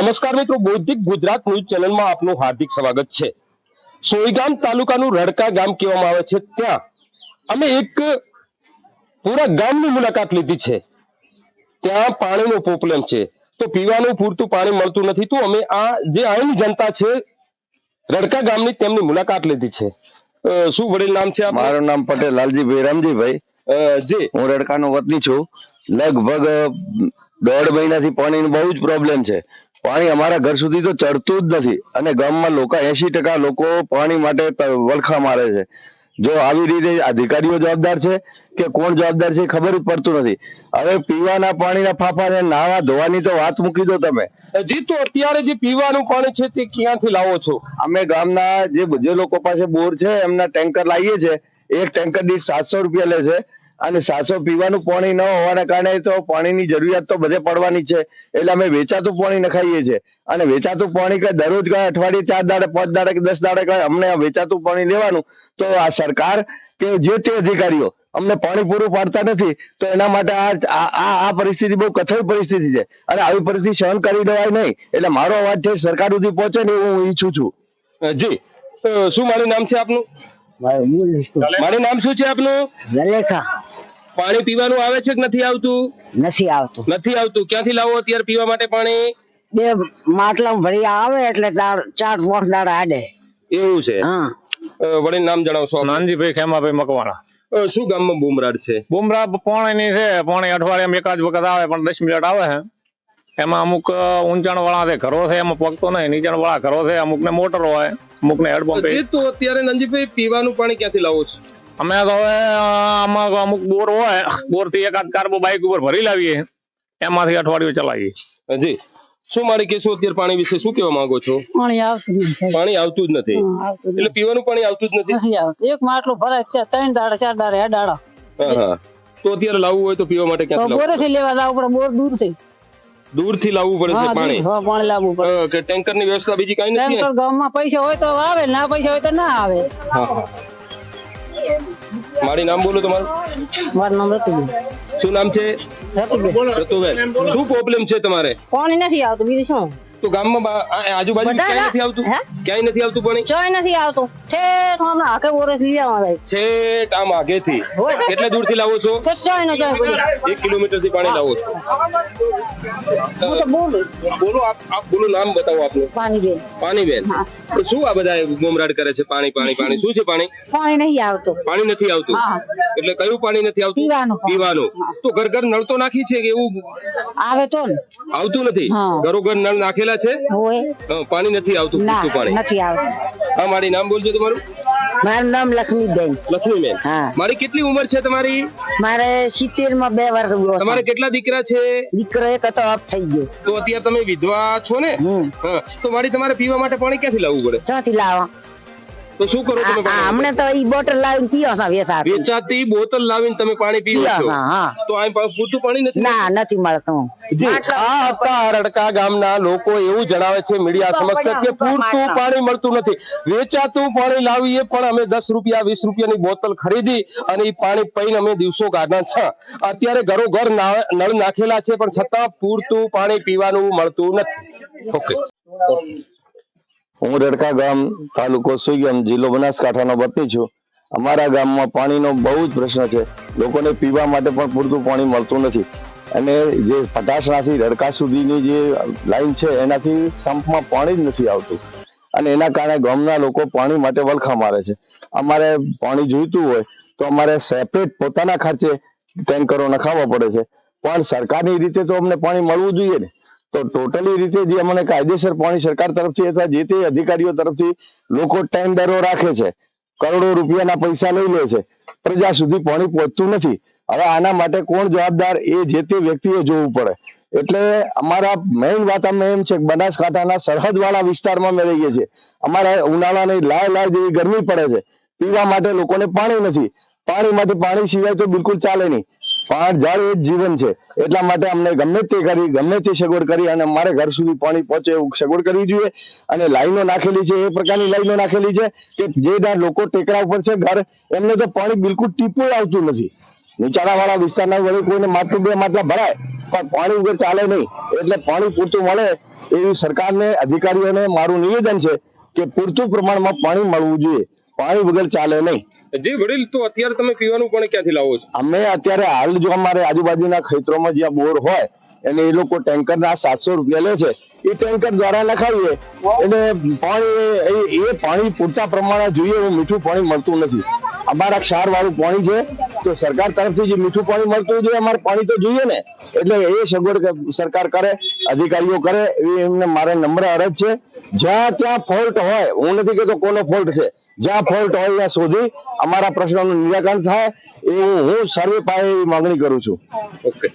નમસ્કાર મિત્રો, બૌદ્ધિક ગુજરાત ન્યૂઝ ચેનલમાં આપનું હાર્દિક સ્વાગત છે। સોયગામ તાલુકાનું રડકા ગામ કહેવામાં આવે છે, ત્યાં અમે એક પૂરા ગામની મુલાકાત લીધી છે। ત્યાં પાણીનો પ્રોબ્લેમ છે, તો પીવાનું પૂરતું પાણી મળતું નથી। તો અમે આ જે અહીંની જનતા છે રડકા ગામની, તેમની મુલાકાત લીધી છે। શું વડીલ નામ છે? મારું નામ પટેલ લાલજીભાઈ રામજીભાઈ। જી, હું રડકાનો વતની છું। લગભગ 1.5 મહિનાથી પાણીનો બહુ જ પ્રોબ્લેમ છે। પાણી અમારા ઘર સુધી તો ચડતું જ નથી અને ગામમાં લોકો 80% લોકો પાણી માટે વલખા મારે છે। જો આવી રીતે અધિકારીઓ જવાબદાર છે કે કોણ જવાબદાર છે ખબર જ પડતું નથી। હવે પીવાના પાણીના ફાફા ને નાવા ધોવાની તો વાત મૂકી દો તમે। જી, તો અત્યારે જે પીવાનું પાણી છે તે ક્યાંથી લાવો છો? અમે ગામના જે લોકો પાસે બોર છે એમના ટેન્કર લાવીએ છીએ। એક ટેન્કર દીઠ 700 રૂપિયા લે છે અને 700 પીવાનું પાણી ન હોવાના કારણે તો પાણીની જરૂરિયાત તો બધે પડવાની છે, એટલે અમે વેચાતું પાણી નખાઈએ છીએ। અને વેચાતું પાણી કઈ દરરોજ કઈ અઠવાડિયે 4 દાડે 5 દાડે કે 10 દાડે કઈ અમને વેચાતું પાણી લેવાનું, તો આ સરકાર કે જે તે અધિકારીઓ અમને પાણી પૂરું પાડતા નથી। તો એના માટે આ પરિસ્થિતિ બહુ કઠોર પરિસ્થિતિ છે અને આવી પરિસ્થિતિ સહન કરી દેવાય નહીં। એટલે મારો અવાજ છે સરકાર સુધી પહોંચે ને હું ઈચ્છું છું। જી, શું મારું નામ છે આપનું? મારું નામ શું છે આપનું? લલેખા। પાણી પીવાનું આવે છે કે નથી આવતું? નથી આવતું। નથી આવતું। ક્યાંથી લાવો અત્યારે પીવા માટે પાણી? બે માટલા ભરી આવે એટલે 4-5 દાડા આડે એવું છે? હા। વડીલ નામ જણાવશો? નાનજીભાઈ ખેમાભાઈ મકવાણા। શું ગામમાં બુમરાડ છે? બુમરા પાણીની છે, પાણી અઠવાડિયામાં એકાદ વખત આવે પણ 10 મિનિટ આવે છે। એમાં અમુક ઊંચાણ વાળા ઘરો છે એમાં પગતો નહીં, નીચાણ વાળા ઘરો છે અમુક ને મોટર હોય, અમુક ને હેડપંપ। તો અત્યારે નંદજીભાઈ પીવાનું પાણી ક્યાંથી લાવો છો? અમે તો હવે આમાં અમુક બોર હોય, બોર થી એકાદ કાર્બો બાઇક ઉપર ભરી લાવીએ, એમાંથી અઠવાડિયું ચલાવીએ। જી, શું મારી કહેશો અત્યારે પાણી વિશે શું કહેવા માંગો છો? પાણી આવતું નથી। પાણી આવતું જ નથી, એટલે પીવાનું પાણી આવતું જ નથી? એક માટલું ભરાય છે 3 દાડા 4 દાડા હેડાડા। હા, તો અત્યારે લાવવું હોય તો પીવા માટે ક્યાંથી બોરે થી લેવા લાવવું પડે, બોર દૂર થી લાવવું પડે છે પાણી? પાણી લાવવું પડે કે ટેન્કર ની વ્યવસ્થા બીજી કઈ નથી? ટેન્કર ગામમાં પૈસા હોય તો આવે, ના પૈસા હોય તો ના આવે। મારી નામ બોલો તમારું? મારું નામ રતુબેન। શું નામ છે? રતુબેન। શું પ્રોબ્લેમ છે તમારે? પાણી નથી આવતું, બીજું શું? તો ગામમાં આજુબાજુ ક્યાંય નથી આવતું? ક્યાંય નથી આવતું પાણી? ક્યાંય નથી આવતું। છેક હમણાં આખે બોરે થી લેવા છેક આમ આગેથી? કેટલે દૂર થી લાવો છો? 1 કિલોમીટર થી પાણી લાવો છો? બોલો, આપ બોલો, નામ બતાવો આપનું? પાણીબેન। પાણીબેન, તો શું આ બધા ગુમરાડ કરે છે? પાણી પાણી પાણી શું છે? પાણી નહીં આવતું। પાણી નથી આવતું? એટલે કયું પાણી નથી આવતું? પીવાનું। તો ઘર ઘર નળ તો નાખી છે કે એવું આવે તો આવતું નથી? ઘરો ઘર નળ નાખેલા છે, પાણી નથી આવતું? પાણી નથી આવતું। હા, મારી નામ બોલજો તમારું? મારું નામ લક્ષ્મીબેન। લક્ષ્મીબેન, મારી કેટલી ઉંમર છે તમારી? મારે 70 માં 2 વર્ષ। તમારે કેટલા દીકરા છે? દીકરો એક હતો, ઓફ થઈ ગયો। તો અત્યારે તમે વિધવા છો ને? તો મારી તમારે પીવા માટે પાણી ક્યાંથી લાવવું પડે? ક્યાંથી લાવવા? તો શું કરો તમે? હમણે તો ઈ બોટલ લાવીને પીઓ છો, વેચાતી બોટલ લાવીને તમે પાણી પીવો છો? તો આ પૂરતું પાણી નથી? ના, નથી મળતું। રડકા ગામના લોકો એવું જણાવે છે મીડિયા સમક્ષ કે પૂરતું પાણી મળતું નથી, વેચાતું પાણી લાવીએ પણ અમે 10 રૂપિયા 20 રૂપિયાની બોટલ ખરીદી અને એ પાણી પીને અમે દિવસો કાઢ્યા છે। અત્યારે ઘરો ઘર નળ નાખેલા છે પણ છતાં પૂરતું પાણી પીવાનું મળતું નથી। ઓકે, હું રડકા ગામ, તાલુકો સોયગામ, જિલ્લો બનાસકાંઠાનો વતની છું। અમારા ગામમાં પાણીનો બહુ જ પ્રશ્ન છે। લોકોને પીવા માટે પણ પૂરતું પાણી મળતું નથી અને જે પટાસણાથી રડકા સુધીની જે લાઈન છે એનાથી સંપમાં પાણી જ નથી આવતું અને એના કારણે ગામના લોકો પાણી માટે વલખા મારે છે। અમારે પાણી જોઈતું હોય તો અમારે સેપરેટ પોતાના ખર્ચે ટેન્કરો નખાવવા પડે છે, પણ સરકારની રીતે તો અમને પાણી મળવું જોઈએ ને। તો ટોટલી રીતે જે અમને કાયદેસર પાણી સરકાર તરફથી અથવા જે તે અધિકારીઓ તરફથી લોકો ટાઈમ દરો રાખે છે, કરોડો રૂપિયાના પૈસા લઈ લે છે, પ્રજા સુધી પાણી પહોંચતું નથી। હવે આના માટે કોણ જવાબદાર એ જે તે વ્યક્તિએ જોવું પડે। એટલે અમારા મેઇન વાત અમને એમ છે કે બનાસકાંઠાના સરહદ વાળા વિસ્તારમાં અમે રહીએ છીએ। અમારે ઉનાળાની લાય જેવી ગરમી પડે છે, પીવા માટે લોકોને પાણી નથી, પાણી સિવાય તો બિલકુલ ચાલે નહીં। પાણી જળ એ જ જીવન છે, એટલા માટે અમને ગમે તે સગવડ કરી અને અમારે ઘર સુધી પાણી પહોંચે એવું સગવડ કરવી જોઈએ। અને લાઈનો નાખેલી છે, એ પ્રકારની લાઈનો નાખેલી છે કે જે લોકો ટેકરા ઉપર છે ઘર, એમને તો પાણી બિલકુલ ટીપું આવતું નથી। નીચાણા વાળા વિસ્તારના વડે કોઈને માટલું 2 માટલા ભરાય પણ પાણી વગર ચાલે નહીં। એટલે પાણી પૂરતું મળે એવી સરકારને અધિકારીઓને મારું નિવેદન છે કે પૂરતું પ્રમાણમાં પાણી મળવું જોઈએ. પાણી વગર ચાલે નહીં. જે વડીલ, તો અત્યારે તમે પીવાનું પાણી ક્યાંથી લાવો છો? અમે અત્યારે હાલ જો અમારે આજુબાજુના ખેતરોમાં જ્યાં બોર હોય એને એ લોકો ટેન્કરના 700 રૂપિયા લે છે. એ ટેન્કર દ્વારા નખાવીએ એટલે પાણી એ પાણી પૂરતા પ્રમાણે જોઈએ એવું મીઠું પાણી મળતું નથી. અમારા ક્ષાર વાળું પાણી છે, તો સરકાર તરફથી જે મીઠું પાણી મળતું જોઈએ અમારે પાણી તો જોઈએ ને. એટલે એ સગવડ સરકાર કરે, અધિકારીઓ કરે એવી એમને મારે નમ્ર અરજ છે. જ્યાં ત્યાં ફોલ્ટ હોય, હું નથી કહેતો કોનો ફોલ્ટ છે, જ્યાં ફોલ્ટ હોય ત્યાં શોધી અમારા પ્રશ્નોનું નિરાકરણ થાય એવું હું સર્વે પાયે એવી માંગણી કરું છું. ઓકે.